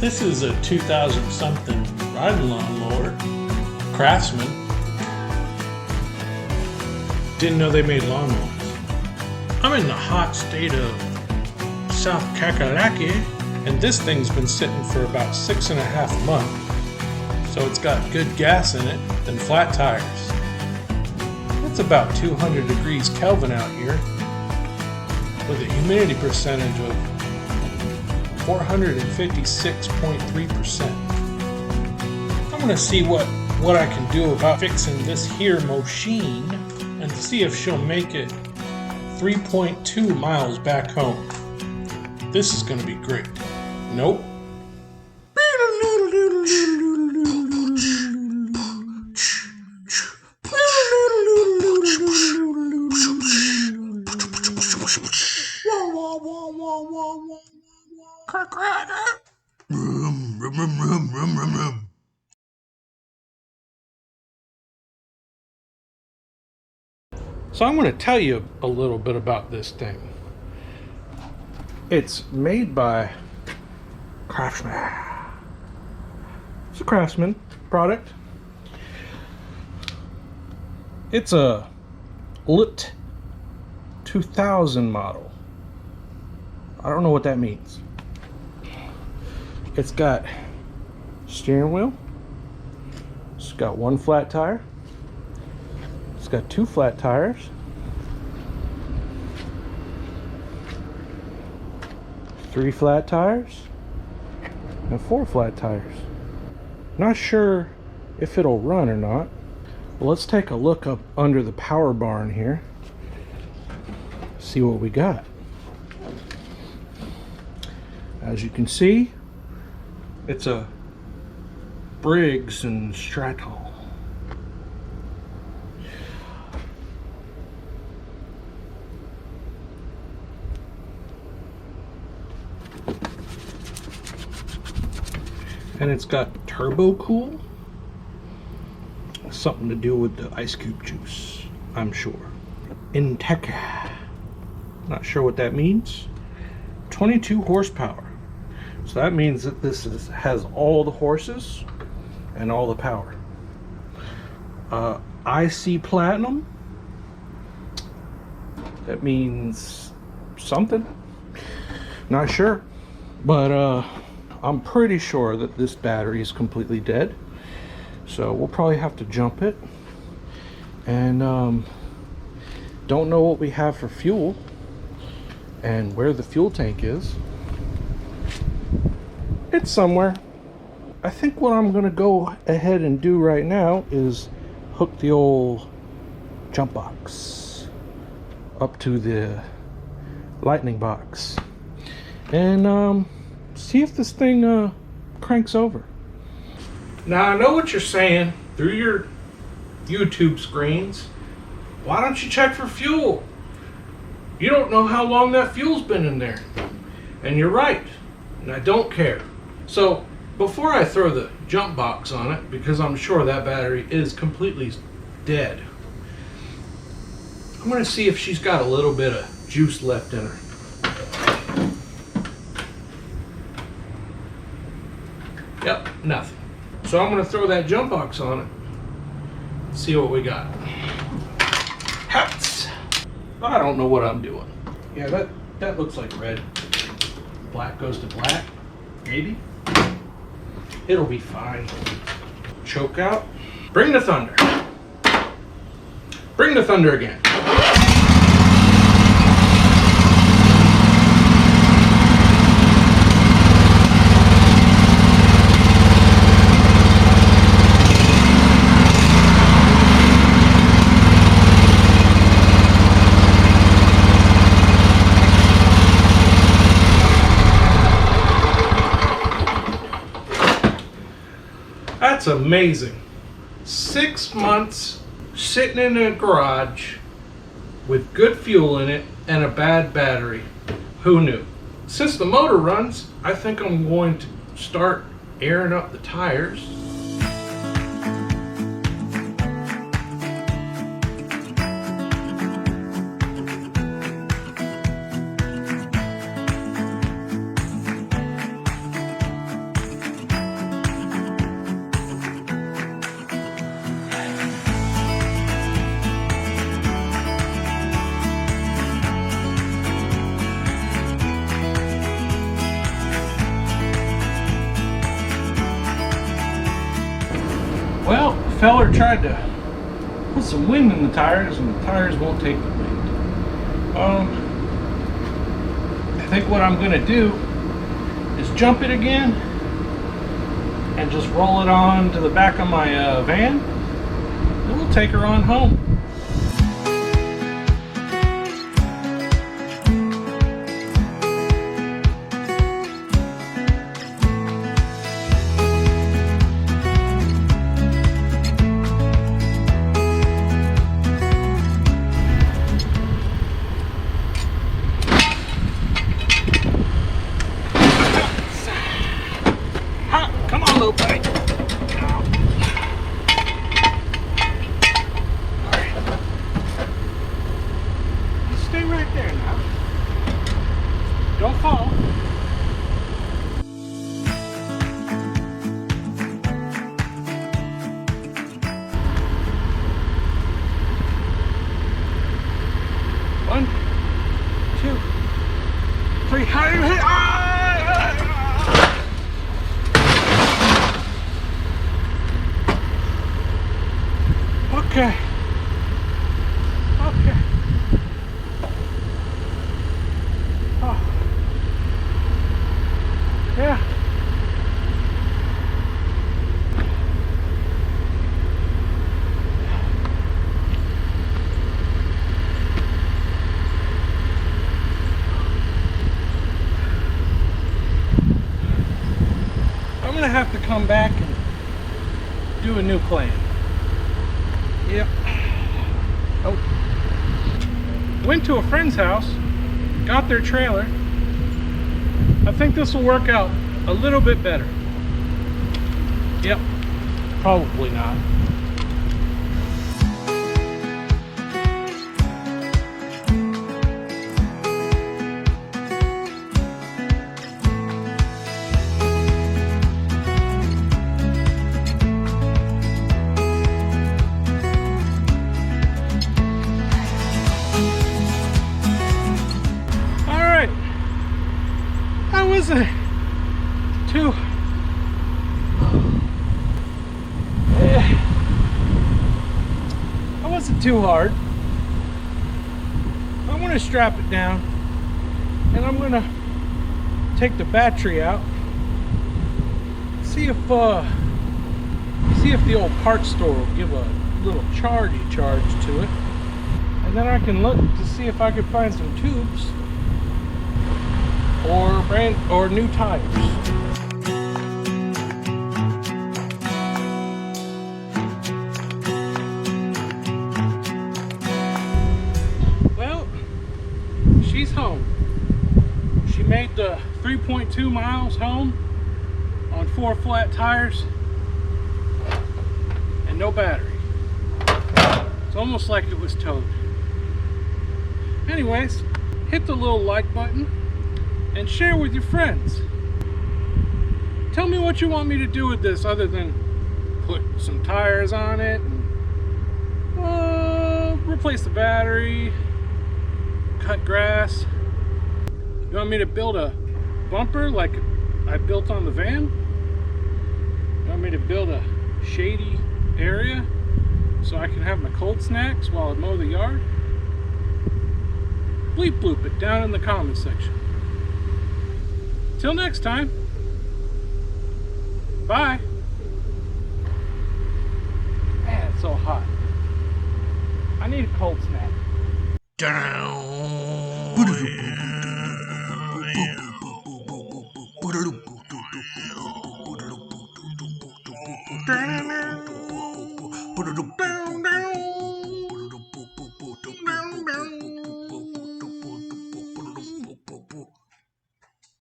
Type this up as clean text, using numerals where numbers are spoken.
This is a 2000 something riding lawnmower, Craftsman. Didn't know they made lawnmowers. I'm in the hot state of South Kakalaki, and this thing's been sitting for about 6.5 months. So it's got good gas in it and flat tires. It's about 200 degrees Kelvin out here with a humidity percentage of 456.3%. I'm gonna see what I can do about fixing this here machine and see if she'll make it 3.2 miles back home. This is gonna be great. Nope. So I'm going to tell you a little bit about this thing. It's made by Craftsman. It's a Craftsman product. It's a LIT 2000 model. I don't know what that means. It's got steering wheel. It's got one flat tire. It's got 2 flat tires. 3 flat tires. And 4 flat tires. Not sure if it'll run or not. Well, let's take a look up under the power barn here. See what we got. As you can see, it's a Briggs and Stratton. And it's got turbo cool. Something to do with the ice cube juice, I'm sure. Inteca. Not sure what that means. 22 horsepower. So that means that this has all the horses and all the power. IC Platinum. That means something. Not sure. But I'm pretty sure that this battery is completely dead. So we'll probably have to jump it. And don't know what we have for fuel and where the fuel tank is. It's somewhere. I think what I'm gonna go ahead and do right now is hook the old jump box up to the lightning box and see if this thing cranks over. Now I know what you're saying through your YouTube screens. Why don't you check for fuel? You don't know how long that fuel's been in there. And you're right, and I don't care. So before I throw the jump box on it, because I'm sure that battery is completely dead, I'm gonna see if she's got a little bit of juice left in her. Yep, nothing. So I'm gonna throw that jump box on it, see what we got. Hats. I don't know what I'm doing. Yeah, that looks like red. Black goes to black, maybe. It'll be fine. Choke out. Bring the thunder. Bring the thunder again. That's amazing. 6 months sitting in a garage with good fuel in it and a bad battery. Who knew? Since the motor runs, I think I'm going to start airing up the tires. Well, the feller tried to put some wind in the tires, and the tires won't take the wind. I think what I'm gonna do is jump it again and just roll it on to the back of my van, and we'll take her on home. Come on, little buddy. Stay right there now. Don't fall. One, two, three. Okay. Okay. Oh. Yeah. I'm gonna have to come back and do a new plan. Yep. Oh. Went to a friend's house, got their trailer. I think this will work out a little bit better. Yep. Probably not. That wasn't too that wasn't too hard. I'm gonna strap it down and I'm gonna take the battery out, see if the old parts store will give a little charge to it, and then I can look to see if I could find some tubes or new tires. Well, she's home. She made the 3.2 miles home on 4 flat tires and no battery. It's almost like it was towed. Anyways, hit the little like button and share with your friends. Tell me what you want me to do with this other than put some tires on it and replace the battery, cut grass. You want me to build a bumper like I built on the van? You want me to build a shady area so I can have my cold snacks while I mow the yard? Bleep bloop it down in the comment section. Till next time, bye. Man, it's so hot. I need a cold snack. Down.